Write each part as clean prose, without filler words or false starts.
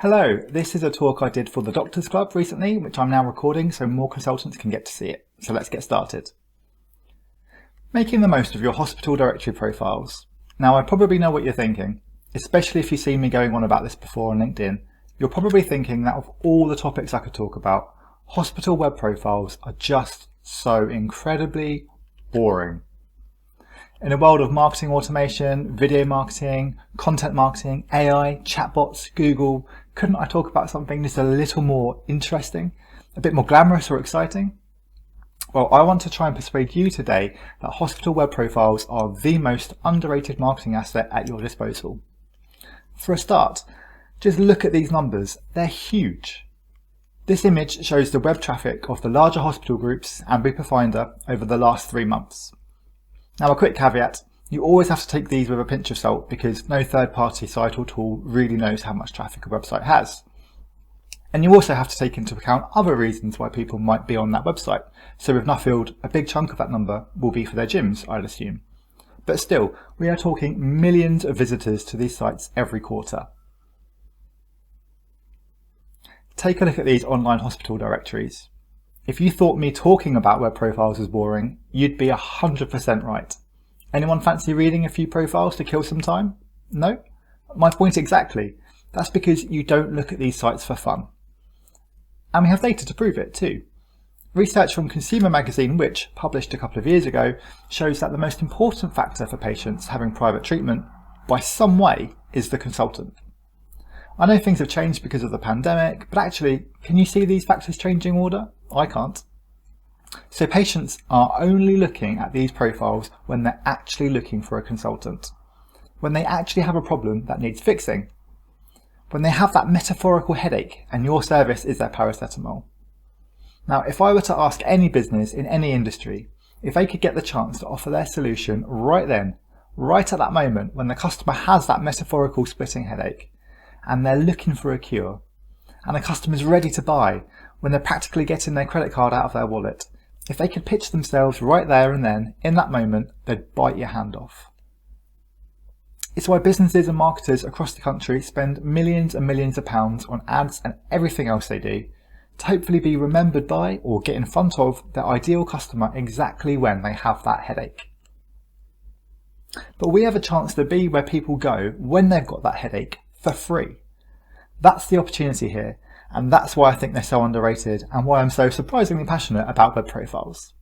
Hello, this is a talk I did for the Doctors Club recently, which I'm now recording so more consultants can get to see it. So let's get started. Making the most of your hospital directory profiles. Now I probably know what you're thinking, especially if you've seen me going on about this before on LinkedIn. You're probably thinking that of all the topics I could talk about, hospital web profiles are just so incredibly boring. In a world of marketing automation, video marketing, content marketing, AI, chatbots, Google, couldn't I talk about something just a little more interesting, a bit more glamorous or exciting? Well, I want to try and persuade you today that hospital web profiles are the most underrated marketing asset at your disposal. For a start, just look at these numbers. They're huge. This image shows the web traffic of the larger hospital groups and Bupafinder over the last 3 months. Now a quick caveat, you always have to take these with a pinch of salt because no third-party site or tool really knows how much traffic a website has. And you also have to take into account other reasons why people might be on that website. So with Nuffield, a big chunk of that number will be for their gyms, I'd assume. But still, we are talking millions of visitors to these sites every quarter. Take a look at these online hospital directories. If you thought me talking about web profiles was boring, you'd be 100% right. Anyone fancy reading a few profiles to kill some time? No? My point exactly. That's because you don't look at these sites for fun. And we have data to prove it too. Research from Consumer Magazine, which published a couple of years ago, shows that the most important factor for patients having private treatment, by some way, is the consultant. I know things have changed because of the pandemic, but actually, can you see these factors changing order? I can't. So patients are only looking at these profiles when they're actually looking for a consultant, when they actually have a problem that needs fixing, when they have that metaphorical headache and your service is their paracetamol. Now, if I were to ask any business in any industry if they could get the chance to offer their solution right then, right at that moment when the customer has that metaphorical splitting headache and they're looking for a cure, and the customer's ready to buy when they're practically getting their credit card out of their wallet, if they could pitch themselves right there and then, in that moment, they'd bite your hand off. It's why businesses and marketers across the country spend millions and millions of pounds on ads and everything else they do to hopefully be remembered by or get in front of their ideal customer exactly when they have that headache. But we have a chance to be where people go when they've got that headache for free. That's the opportunity here. And that's why I think they're so underrated and why I'm so surprisingly passionate about web profiles.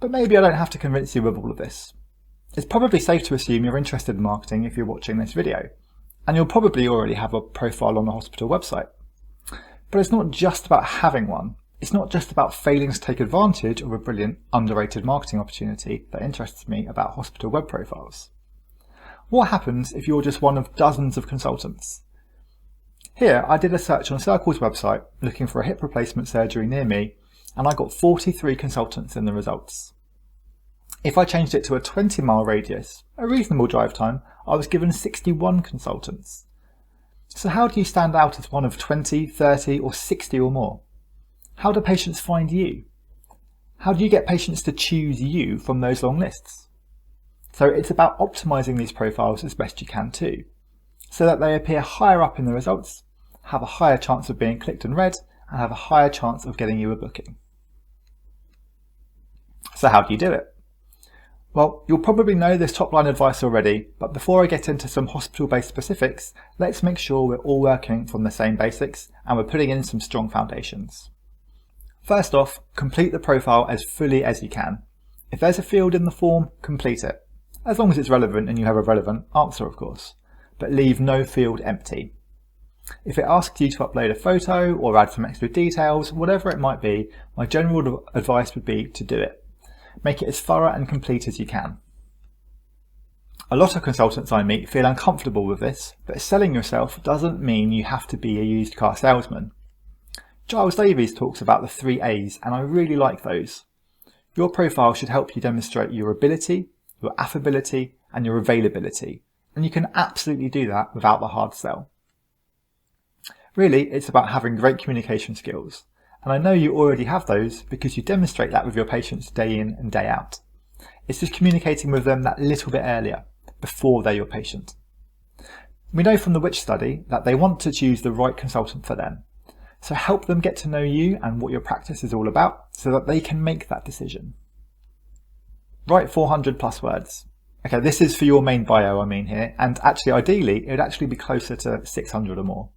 But maybe I don't have to convince you with all of this. It's probably safe to assume you're interested in marketing if you're watching this video, and you'll probably already have a profile on the hospital website. But it's not just about having one. It's not just about failing to take advantage of a brilliant, underrated marketing opportunity that interests me about hospital web profiles. What happens if you're just one of dozens of consultants? Here, I did a search on Circle's website looking for a hip replacement surgery near me, and I got 43 consultants in the results. If I changed it to a 20-mile radius, a reasonable drive time, I was given 61 consultants. So how do you stand out as one of 20, 30 or 60 or more? How do patients find you? How do you get patients to choose you from those long lists? So it's about optimizing these profiles as best you can too, so that they appear higher up in the results, have a higher chance of being clicked and read, and have a higher chance of getting you a booking. So how do you do it? Well, you'll probably know this top line advice already, but before I get into some hospital-based specifics, let's make sure we're all working from the same basics and we're putting in some strong foundations. First off, complete the profile as fully as you can. If there's a field in the form, complete it. As long as it's relevant and you have a relevant answer, of course. But leave no field empty. If it asks you to upload a photo or add some extra details, whatever it might be, my general advice would be to do it. Make it as thorough and complete as you can. A lot of consultants I meet feel uncomfortable with this, but selling yourself doesn't mean you have to be a used car salesman. Giles Davies talks about the 3 A's, and I really like those. Your profile should help you demonstrate your ability, your affability, and your availability. And you can absolutely do that without the hard sell. Really, it's about having great communication skills. And I know you already have those because you demonstrate that with your patients day in and day out. It's just communicating with them that little bit earlier, before they're your patient. We know from the Which study that they want to choose the right consultant for them. So help them get to know you and what your practice is all about so that they can make that decision. Write 400 plus words. Okay, this is for your main bio, I mean here, and actually ideally it would actually be closer to 600 or more.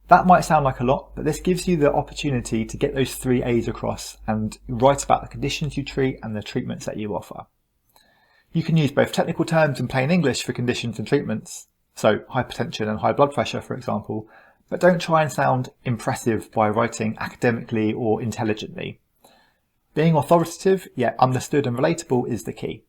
That might sound like a lot, but this gives you the opportunity to get those 3 A's across and write about the conditions you treat and the treatments that you offer. You can use both technical terms and plain English for conditions and treatments, so hypertension and high blood pressure, for example, but don't try and sound impressive by writing academically or intelligently. Being authoritative, yet understood and relatable is the key.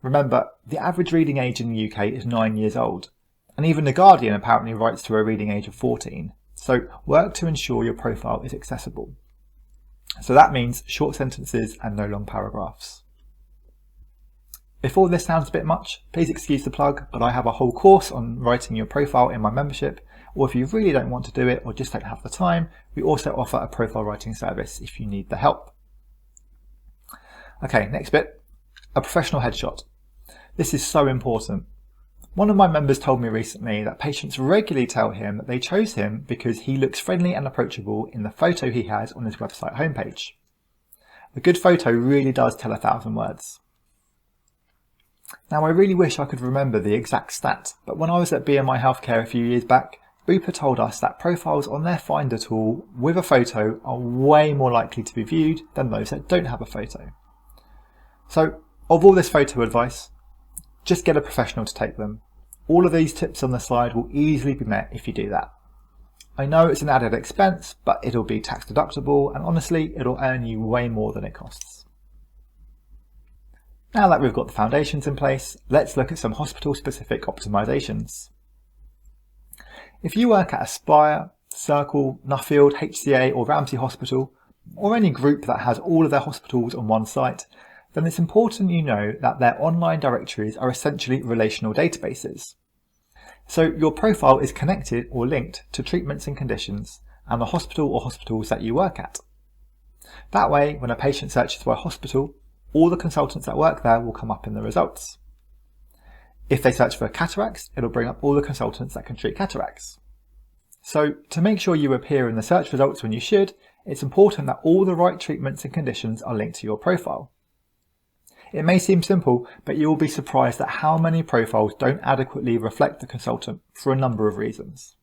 Remember, the average reading age in the UK is 9 years old, and even The Guardian apparently writes to a reading age of 14. So work to ensure your profile is accessible. So that means short sentences and no long paragraphs. If all this sounds a bit much, please excuse the plug, but I have a whole course on writing your profile in my membership, or if you really don't want to do it or just don't have the time, we also offer a profile writing service if you need the help. Okay, next bit, a professional headshot. This is so important. One of my members told me recently that patients regularly tell him that they chose him because he looks friendly and approachable in the photo he has on his website homepage. A good photo really does tell 1,000 words. Now I really wish I could remember the exact stat, but when I was at BMI Healthcare a few years back, Bupa told us that profiles on their Finder tool with a photo are way more likely to be viewed than those that don't have a photo. So, of all this photo advice, just get a professional to take them. All of these tips on the slide will easily be met if you do that. I know it's an added expense, but it'll be tax deductible and honestly, it'll earn you way more than it costs. Now that we've got the foundations in place, let's look at some hospital-specific optimizations. If you work at Aspire, Circle, Nuffield, HCA or Ramsay Hospital, or any group that has all of their hospitals on one site, then it's important you know that their online directories are essentially relational databases. So your profile is connected or linked to treatments and conditions and the hospital or hospitals that you work at. That way, when a patient searches for a hospital, all the consultants that work there will come up in the results. If they search for cataracts, it'll bring up all the consultants that can treat cataracts. So to make sure you appear in the search results when you should, it's important that all the right treatments and conditions are linked to your profile. It may seem simple, but you will be surprised at how many profiles don't adequately reflect the consultant for a number of reasons.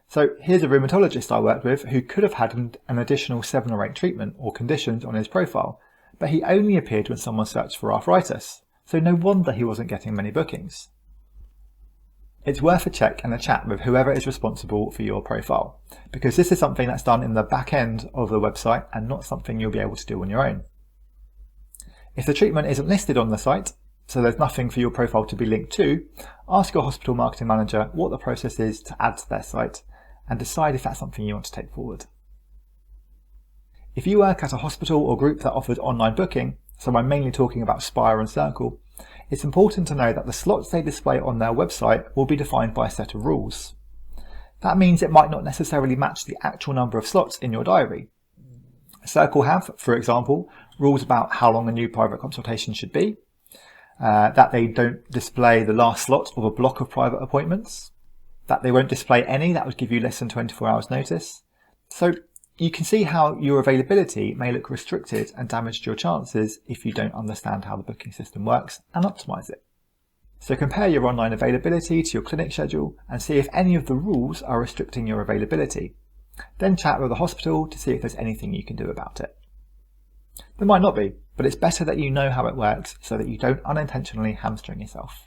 So here's a rheumatologist I worked with who could have had an additional 7 or 8 treatment or conditions on his profile, but he only appeared when someone searched for arthritis, so no wonder he wasn't getting many bookings. It's worth a check and a chat with whoever is responsible for your profile, because this is something that's done in the back end of the website and not something you'll be able to do on your own. If the treatment isn't listed on the site, so there's nothing for your profile to be linked to, ask your hospital marketing manager what the process is to add to their site and decide if that's something you want to take forward. If you work at a hospital or group that offers online booking, so I'm mainly talking about Spire and Circle, it's important to know that the slots they display on their website will be defined by a set of rules. That means it might not necessarily match the actual number of slots in your diary. Circle have, for example, rules about how long a new private consultation should be, that they don't display the last slot of a block of private appointments, that they won't display any that would give you less than 24 hours notice. So you can see how your availability may look restricted and damage your chances if you don't understand how the booking system works and optimize it. So compare your online availability to your clinic schedule and see if any of the rules are restricting your availability. Then chat with the hospital to see if there's anything you can do about it. There might not be, but it's better that you know how it works so that you don't unintentionally hamstring yourself.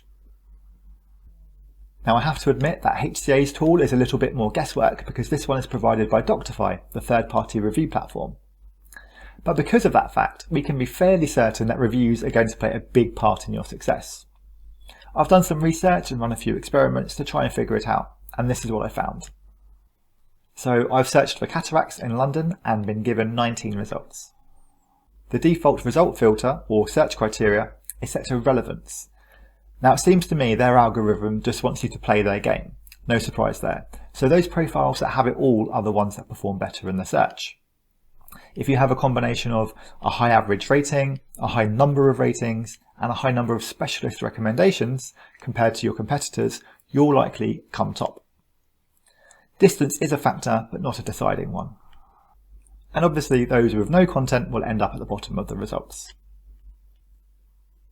Now I have to admit that HCA's tool is a little bit more guesswork because this one is provided by Doctify, the third-party review platform. But because of that fact, we can be fairly certain that reviews are going to play a big part in your success. I've done some research and run a few experiments to try and figure it out, and this is what I found. So I've searched for cataracts in London and been given 19 results. The default result filter, or search criteria, is set to relevance. Now it seems to me their algorithm just wants you to play their game. No surprise there. So those profiles that have it all are the ones that perform better in the search. If you have a combination of a high average rating, a high number of ratings, and a high number of specialist recommendations compared to your competitors, you'll likely come top. Distance is a factor, but not a deciding one. And obviously those with no content will end up at the bottom of the results.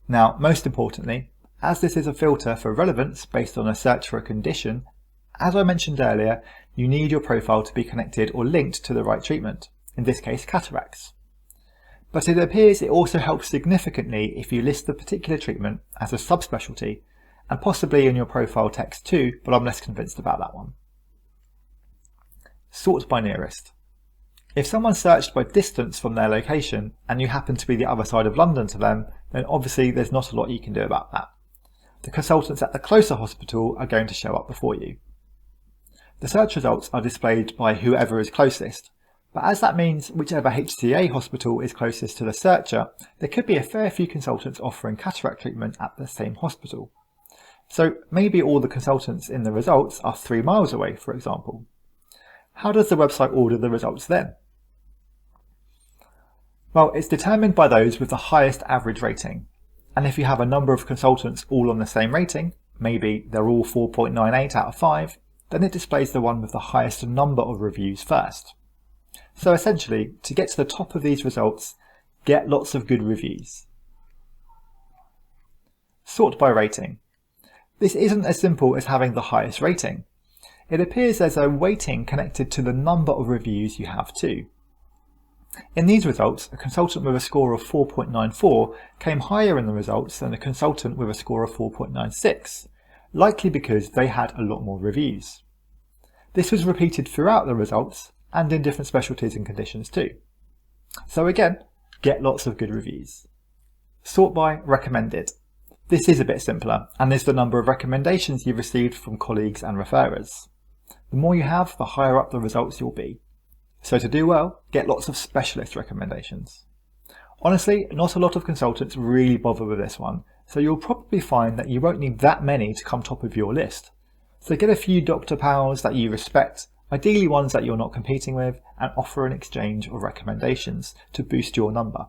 Now, most importantly, as this is a filter for relevance based on a search for a condition, as I mentioned earlier, you need your profile to be connected or linked to the right treatment, in this case cataracts. But it appears it also helps significantly if you list the particular treatment as a subspecialty, and possibly in your profile text too, but I'm less convinced about that one. Sort by nearest. If someone searched by distance from their location and you happen to be the other side of London to them, then obviously there's not a lot you can do about that. The consultants at the closer hospital are going to show up before you. The search results are displayed by whoever is closest, but as that means whichever HCA hospital is closest to the searcher, there could be a fair few consultants offering cataract treatment at the same hospital. So maybe all the consultants in the results are 3 miles away, for example. How does the website order the results then? Well, it's determined by those with the highest average rating. And if you have a number of consultants all on the same rating, maybe they're all 4.98 out of 5, then it displays the one with the highest number of reviews first. So essentially, to get to the top of these results, get lots of good reviews. Sort by rating. This isn't as simple as having the highest rating. It appears there's a weighting connected to the number of reviews you have too. In these results, a consultant with a score of 4.94 came higher in the results than a consultant with a score of 4.96, likely because they had a lot more reviews. This was repeated throughout the results and in different specialties and conditions too. So again, get lots of good reviews. Sort by recommended. This is a bit simpler and is the number of recommendations you've received from colleagues and referrers. The more you have, the higher up the results you'll be. So to do well, get lots of specialist recommendations. Honestly, not a lot of consultants really bother with this one, so you'll probably find that you won't need that many to come top of your list. So get a few doctor pals that you respect, ideally ones that you're not competing with, and offer an exchange of recommendations to boost your number.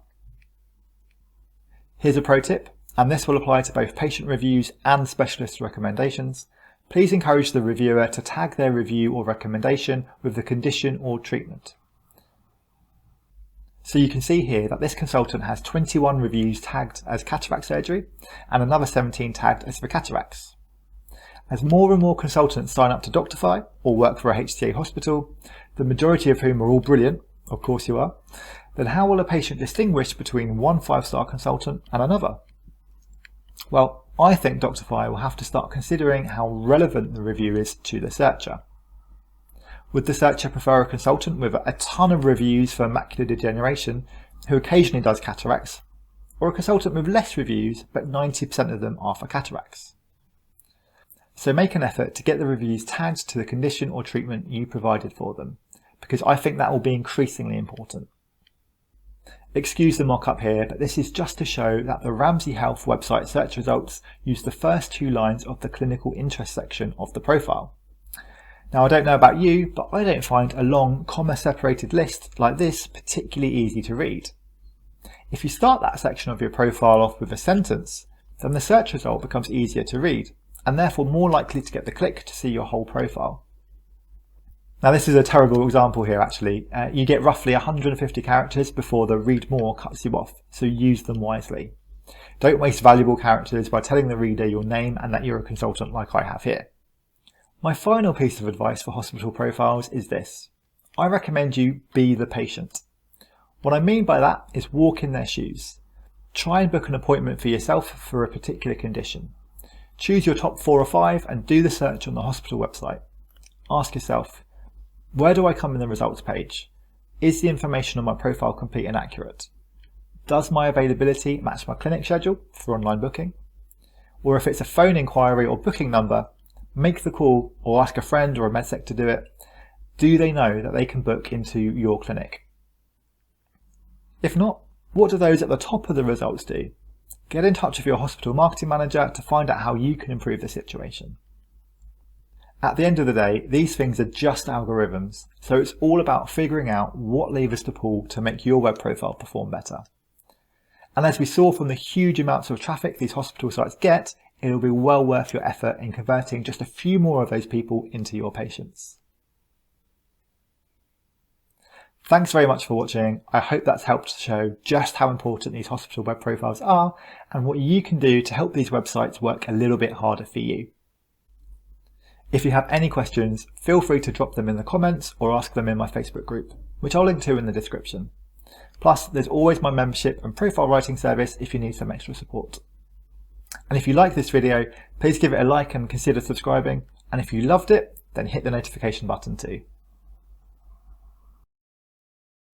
Here's a pro tip, and this will apply to both patient reviews and specialist recommendations. Please encourage the reviewer to tag their review or recommendation with the condition or treatment. So you can see here that this consultant has 21 reviews tagged as cataract surgery and another 17 tagged as for cataracts. As more and more consultants sign up to Doctify or work for a HCA hospital, the majority of whom are all brilliant, of course you are, then how will a patient distinguish between one 5-star consultant and another? Well, I think Doctify will have to start considering how relevant the review is to the searcher. Would the searcher prefer a consultant with a ton of reviews for macular degeneration who occasionally does cataracts, or a consultant with less reviews but 90% of them are for cataracts? So make an effort to get the reviews tagged to the condition or treatment you provided for them, because I think that will be increasingly important. Excuse the mock-up here, but this is just to show that the Ramsay Health website search results use the first 2 lines of the clinical interest section of the profile. Now, I don't know about you, but I don't find a long comma-separated list like this particularly easy to read. If you start that section of your profile off with a sentence, then the search result becomes easier to read, and therefore more likely to get the click to see your whole profile. Now this is a terrible example here actually. You get roughly 150 characters before the read more cuts you off, so use them wisely. Don't waste valuable characters by telling the reader your name and that you're a consultant like I have here. My final piece of advice for hospital profiles is this. I recommend you be the patient. What I mean by that is walk in their shoes. Try and book an appointment for yourself for a particular condition. Choose your top 4 or 5 and do the search on the hospital website. Ask yourself, where do I come in the results page? Is the information on my profile complete and accurate? Does my availability match my clinic schedule for online booking? Or if it's a phone inquiry or booking number, make the call or ask a friend or a medsec to do it. Do they know that they can book into your clinic? If not, what do those at the top of the results do? Get in touch with your hospital marketing manager to find out how you can improve the situation. At the end of the day, these things are just algorithms, so it's all about figuring out what levers to pull to make your web profile perform better. And as we saw from the huge amounts of traffic these hospital sites get, it'll be well worth your effort in converting just a few more of those people into your patients. Thanks very much for watching. I hope that's helped to show just how important these hospital web profiles are and what you can do to help these websites work a little bit harder for you. If you have any questions, feel free to drop them in the comments or ask them in my Facebook group, which I'll link to in the description. Plus, there's always my membership and profile writing service if you need some extra support. And if you like this video, please give it a like and consider subscribing. And if you loved it, then hit the notification button too.